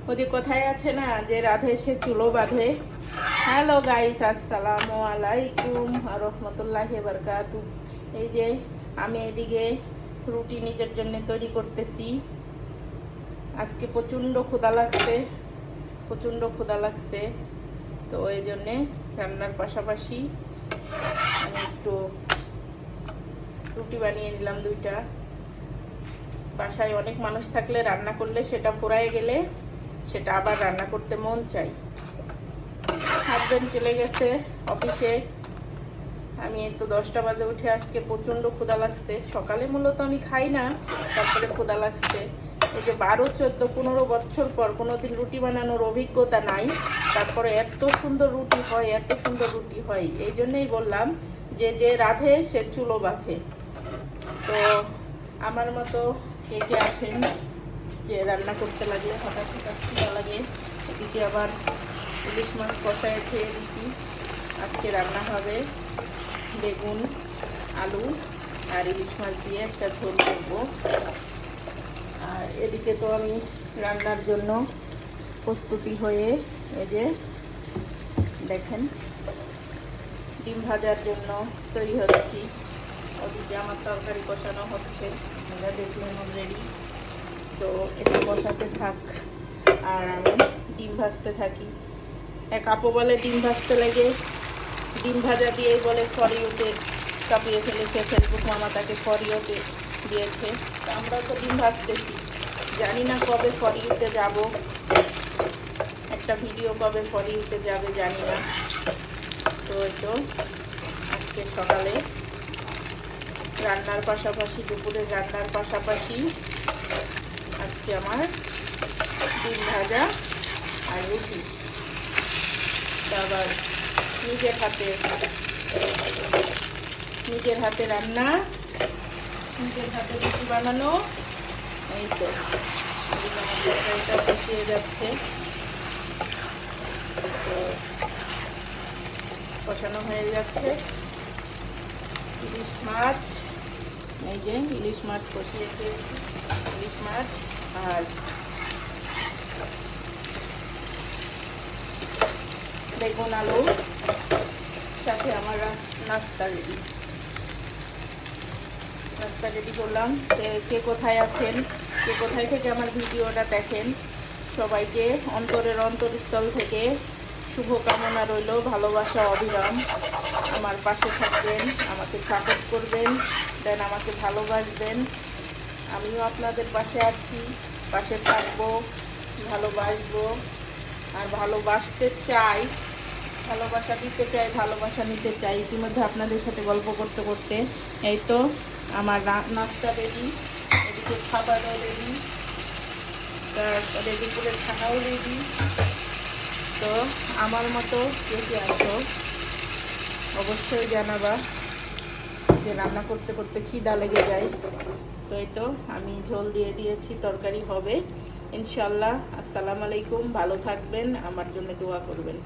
ও যে কোথায় আছে না, যে রাধে সে চুলো বাঁধে। হ্যালো গাইস, আসসালামু আলাইকুম আর রহমতুল্লাহি বারাকাতু। এই যে আমি এদিকে রুটি নিজের জন্য তৈরি করতেছি। আজকে প্রচণ্ড ক্ষুধা লাগছে, তো এই জন্যে রান্নার পাশাপাশি আমি একটু রুটি বানিয়ে নিলাম 2টা। বাসায় অনেক মানুষ থাকলে রান্না করলে সেটা ফুরায় গেলে সেটা আবার রান্না করতে মন চাই। হাজবেন্ড চলে গেছে অফিসে, আমি তো 10টা বাজে উঠে আজকে প্রচণ্ড ক্ষুধা লাগছে। সকালে মূলত আমি খাই না, তারপরে ক্ষুধা লাগছে। এই যে 12, 14, 15 বছর পর কোনোদিন রুটি বানানোর অভিজ্ঞতা নাই, তারপরে এত সুন্দর রুটি হয়। এই জন্যই বললাম যে যে রাধে সে চুলো বাঁধে। তো আমার মতো কে কে আছেন যে রান্না করতে লাগলে হঠাৎ খিদা লাগে। এদিকে আবার ইলিশ মাছ কষায় খেয়ে দিচ্ছি। আজকে রান্না হবে বেগুন, আলু আর ইলিশ মাছ দিয়ে একটা ঝোল করবো। আর এদিকে তো আমি রান্নার জন্য প্রস্তুতি হয়ে এই যে দেখেন ডিম ভাজার জন্য তৈরি হচ্ছি। ওদিকে আমার তরকারি কষানো হচ্ছে, আমরা দেখলেন অলরেডি। তো এটা বসাতে থাক আর আমি ডিম ভাজতে থাকি। এক আপু বলে ডিম ভাজতে লেগে ডিম ভাজা দিয়েই বলে ফরিওতে কাঁপিয়ে ফেলেছে, ফেসবুক মামা তাকে ফরিওতে দিয়েছে। তো আমরা তো ডিম ভাজতেছি, জানি না কবে ফরিওতে যাব, একটা ভিডিও কবে ফরিওতে যাবে জানি না। তো আজকে সকালে রান্নার পাশাপাশি, দুপুরে রান্নার পাশাপাশি আজকে আমার ডিম ভাজা আর রুটি। আবার নিজের হাতে রান্না, নিজের হাতে রুটি বানানো। এই তো তরকারিটা বসিয়ে যাচ্ছে, তো কষানো হয়ে যাচ্ছে। ইলিশ মাছ, এই যে ইলিশ মাছ কষিয়েছে, ইলিশ মাছ আর বেগুন আলু, সাথে আমার নাস্তা রেডি করলাম। কে কোথায় আছেন, কে কোথায় থেকে আমার ভিডিওটা দেখেন, সবাইকে অন্তরের অন্তরস্থল থেকে শুভকামনা রইল, ভালোবাসা অবিরাম। আমার পাশে থাকবেন, আমাকে সাপোর্ট করবেন, দেন আমাকে ভালোবাসবেন। আমিও আপনাদের পাশে আছি, পাশে থাকবো, ভালোবাসবো আর ভালোবাসতে চাই, ভালোবাসা দিতে চাই, ভালোবাসা নিতে চাই। ইতিমধ্যে আপনাদের সাথে গল্প করতে করতে এই তো আমার নাস্তা রেডি, এদিকে খাবারও রেডি, তারপরে দুপুরের খানাও রেডি। তো আমার মতো কে কে আছো অবশ্যই জানাবা, যে রান্না করতে করতে খিদা লেগে যায়। তো এই তো আমি ঝোল দিয়ে দিয়েছি, তরকারি হবে ইনশাল্লাহ। আসসালামু আলাইকুম, ভালো থাকবেন, আমার জন্য দোয়া করবেন।